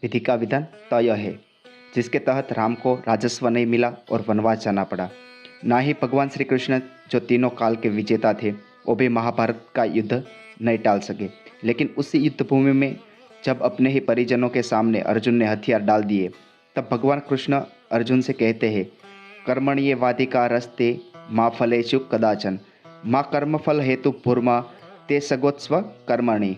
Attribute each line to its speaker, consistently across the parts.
Speaker 1: विधि का विधान तय है, जिसके तहत राम को राजस्व नहीं मिला और वनवास जाना पड़ा। ना ही भगवान श्री कृष्ण, जो तीनों काल के विजेता थे, वो भी महाभारत का युद्ध नहीं टाल सके। लेकिन उसी युद्ध भूमि में जब अपने ही परिजनों के सामने अर्जुन ने हथियार डाल दिए, तब भगवान कृष्ण अर्जुन से कहते हैं, कर्मण्ये वाधिकारस्ते माँ फलेषु कदाचन माँ कर्मफल हेतु भूर्मा ते सगोत्स्व कर्मणि।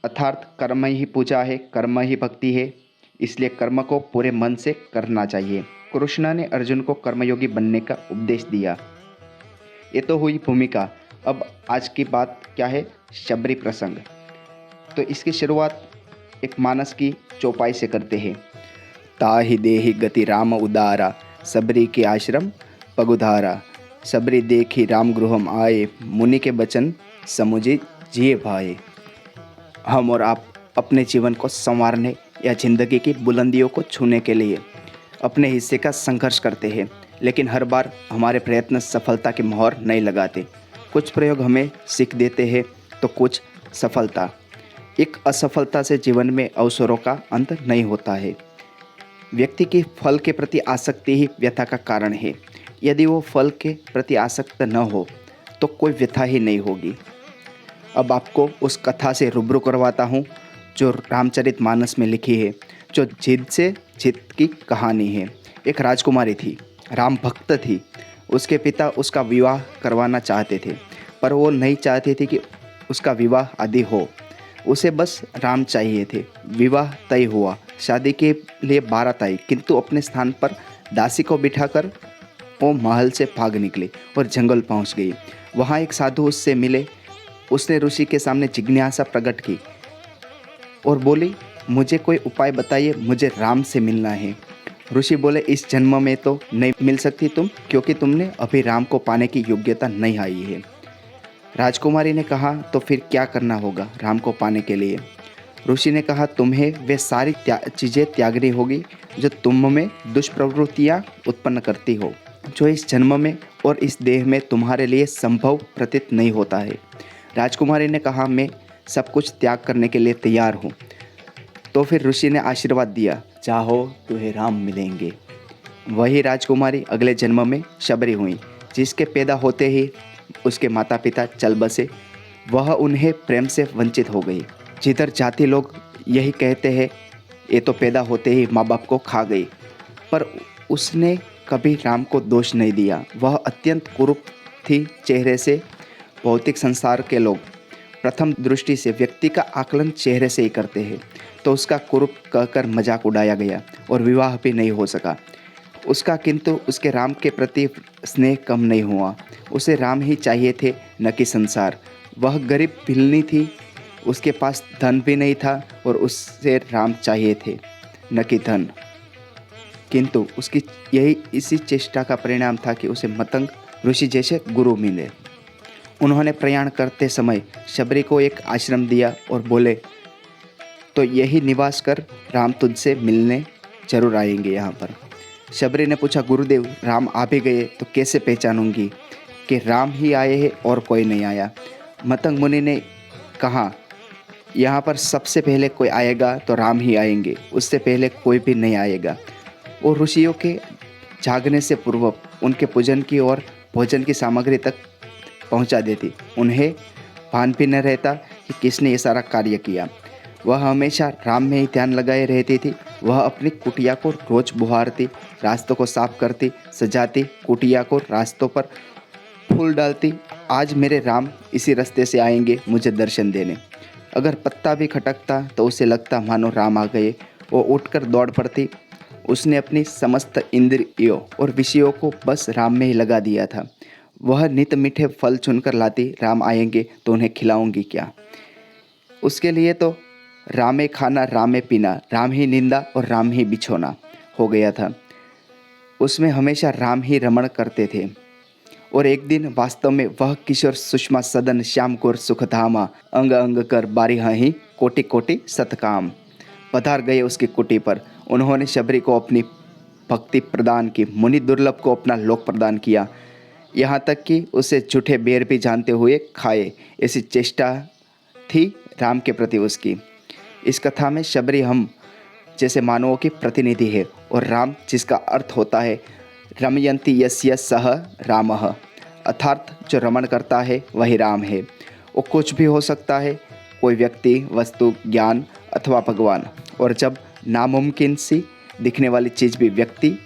Speaker 1: अर्थात कर्म ही पूजा है, कर्म ही भक्ति है, इसलिए कर्म को पूरे मन से करना चाहिए। कृष्ण ने अर्जुन को कर्मयोगी बनने का उपदेश दिया। ये तो हुई भूमिका। अब आज की बात क्या है, शबरी प्रसंग। तो इसकी शुरुआत एक मानस की चौपाई से करते हैं। ताहि देहि गति राम उदारा, सबरी के आश्रम पगुधारा। सबरी देखी राम गृहम आए, मुनि के बचन समुझे जिए भाए। हम और आप अपने जीवन को संवारने या जिंदगी की बुलंदियों को छूने के लिए अपने हिस्से का संघर्ष करते हैं, लेकिन हर बार हमारे प्रयत्न सफलता की मोहर नहीं लगाते। कुछ प्रयोग हमें सीख देते हैं तो कुछ सफलता। एक असफलता से जीवन में अवसरों का अंत नहीं होता है। व्यक्ति की फल के प्रति आसक्ति ही व्यथा का कारण है। यदि वो फल के प्रति आसक्त न हो तो कोई व्यथा ही नहीं होगी। अब आपको उस कथा से रूबरू करवाता हूँ जो रामचरितमानस में लिखी है, जो जिद से जिद की कहानी है। एक राजकुमारी थी, राम भक्त थी। उसके पिता उसका विवाह करवाना चाहते थे, पर वो नहीं चाहते थे कि उसका विवाह आदि हो। उसे बस राम चाहिए थे। विवाह तय हुआ, शादी के लिए बारात आई, किंतु अपने स्थान पर दासी को बिठाकर वो महल से भाग निकली और जंगल पहुंच गई। वहाँ एक साधु उससे मिले। उसने ऋषि के सामने जिज्ञासा प्रकट की और बोली, मुझे कोई उपाय बताइए, मुझे राम से मिलना है। ऋषि बोले, इस जन्म में तो नहीं मिल सकती तुम, क्योंकि तुमने अभी राम को पाने की योग्यता नहीं आई है। राजकुमारी ने कहा, तो फिर क्या करना होगा राम को पाने के लिए? ऋषि ने कहा, तुम्हें वे सारी चीज़ें त्यागनी होगी जो तुम में दुष्प्रवृत्तियाँ उत्पन्न करती हो, जो इस जन्म में और इस देह में तुम्हारे लिए संभव प्रतीत नहीं होता है। राजकुमारी ने कहा, मैं सब कुछ त्याग करने के लिए तैयार हूँ। तो फिर ऋषि ने आशीर्वाद दिया, चाहो तुम्हें राम मिलेंगे। वही राजकुमारी अगले जन्म में शबरी हुई, जिसके पैदा होते ही उसके माता पिता चल बसे। वह उन्हें प्रेम से वंचित हो गई। जिधर जाति लोग यही कहते हैं, ये तो पैदा होते ही माँ बाप को खा गई। पर उसने कभी राम को दोष नहीं दिया। वह अत्यंत कुरूप थी चेहरे से। भौतिक संसार के लोग प्रथम दृष्टि से व्यक्ति का आकलन चेहरे से ही करते हैं, तो उसका कुरूप कहकर मजाक उड़ाया गया और विवाह भी नहीं हो सका उसका। किंतु उसके राम के प्रति स्नेह कम नहीं हुआ। उसे राम ही चाहिए थे, न कि संसार। वह गरीब भिलनी थी, उसके पास धन भी नहीं था और उससे राम चाहिए थे, न कि धन। किंतु उसकी इसी चेष्टा का परिणाम था कि उसे मतंग ऋषि जैसे गुरु मिले। उन्होंने प्रयाण करते समय शबरी को एक आश्रम दिया और बोले, तो यही निवास कर, राम तुझसे मिलने जरूर आएंगे यहाँ पर। शबरी ने पूछा, गुरुदेव राम आ भी गए तो कैसे पहचानूंगी कि राम ही आए हैं और कोई नहीं आया? मतंग मुनि ने कहा, यहाँ पर सबसे पहले कोई आएगा तो राम ही आएंगे, उससे पहले कोई भी नहीं आएगा। और ऋषियों के जागने से पूर्व उनके पूजन की और भोजन की सामग्री तक पहुँचा देती। उन्हें भान भी न रहता कि किसने ये सारा कार्य किया। वह हमेशा राम में ही ध्यान लगाए रहती थी। वह अपनी कुटिया को रोज बुहारती, रास्तों को साफ करती, सजाती, कुटिया को रास्तों पर फूल डालती। आज मेरे राम इसी रास्ते से आएंगे मुझे दर्शन देने। अगर पत्ता भी खटकता तो उसे लगता मानो राम आ गए। वो उठकर दौड़ पड़ती। उसने अपनी समस्त इंद्रियों और विषयों को बस राम में ही लगा दिया था। वह नित मीठे फल चुनकर लाती। राम आएंगे तो उन्हें खिलाऊंगी क्या? उसके लिए तो रामे खाना, रामे पीना, राम ही निंदा और राम ही बिछोना हो गया था। उसमें हमेशा राम ही रमण करते थे। और एक दिन वास्तव में वह किशोर सुषमा सदन श्याम कोर सुखधामा, अंग अंग कर बारी ही कोटि कोटि सतकाम पधार गए उसकी कुटी पर। उन्होंने शबरी को अपनी भक्ति प्रदान की, मुनि दुर्लभ को अपना लोक प्रदान किया, यहाँ तक कि उसे झूठे बेर भी जानते हुए खाए। ऐसी चेष्टा थी राम के प्रति उसकी। इस कथा में शबरी हम जैसे मानवों की प्रतिनिधि है, और राम जिसका अर्थ होता है रमयंती यस्य सह रामः, अर्थात जो रमण करता है वही राम है। वो कुछ भी हो सकता है, कोई व्यक्ति, वस्तु, ज्ञान अथवा भगवान। और जब नामुमकिन सी दिखने वाली चीज़ भी व्यक्ति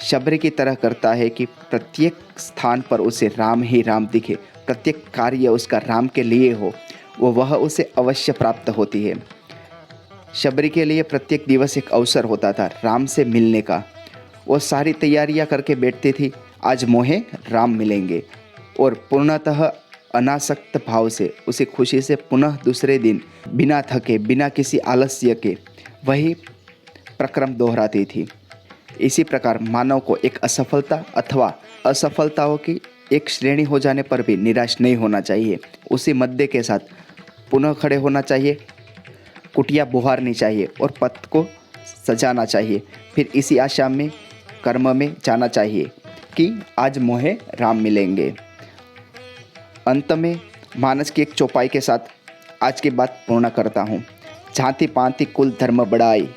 Speaker 1: शबरी की तरह करता है कि प्रत्येक स्थान पर उसे राम ही राम दिखे, प्रत्येक कार्य उसका राम के लिए हो, वह उसे अवश्य प्राप्त होती है। शबरी के लिए प्रत्येक दिवस एक अवसर होता था राम से मिलने का। वो सारी तैयारियां करके बैठती थी, आज मोहे राम मिलेंगे, और पूर्णतः अनासक्त भाव से उसी खुशी से पुनः दूसरे दिन बिना थके, बिना किसी आलस्य के वही प्रक्रम दोहराती थी। इसी प्रकार मानव को एक असफलता अथवा असफलताओं की एक श्रेणी हो जाने पर भी निराश नहीं होना चाहिए। उसी मद्दे के साथ पुनः खड़े होना चाहिए, कुटिया बुहारनी चाहिए और पथ को सजाना चाहिए। फिर इसी आशा में कर्म में जाना चाहिए कि आज मोहे राम मिलेंगे। अंत में मानस की एक चौपाई के साथ आज की बात पूर्ण करता हूँ। झांति पांति कुल धर्म बढ़ाई,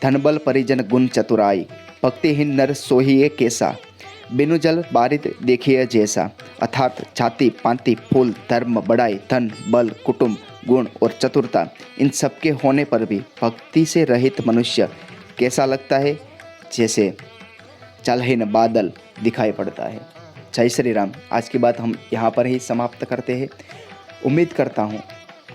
Speaker 1: धन बल परिजन गुण चतुराई, भक्तिहीन नर सोहिए कैसा, बिनु जल बारिद देखिए जैसा। अर्थात जाति पांति फूल धर्म बढ़ाई, धन बल कुटुंब गुण और चतुरता, इन सबके होने पर भी भक्ति से रहित मनुष्य कैसा लगता है, जैसे जलहीन बादल दिखाई पड़ता है। जय श्री राम। आज की बात हम यहाँ पर ही समाप्त करते हैं। उम्मीद करता हूँ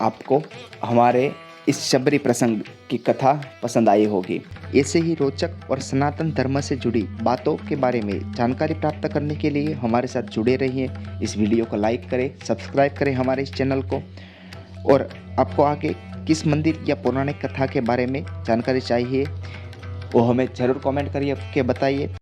Speaker 1: आपको हमारे इस शबरी प्रसंग की कथा पसंद आई होगी। ऐसे ही रोचक और सनातन धर्म से जुड़ी बातों के बारे में जानकारी प्राप्त करने के लिए हमारे साथ जुड़े रहिए। इस वीडियो को लाइक करें, सब्सक्राइब करें हमारे इस चैनल को, और आपको आगे किस मंदिर या पौराणिक कथा के बारे में जानकारी चाहिए वो हमें ज़रूर कमेंट करके बताइए।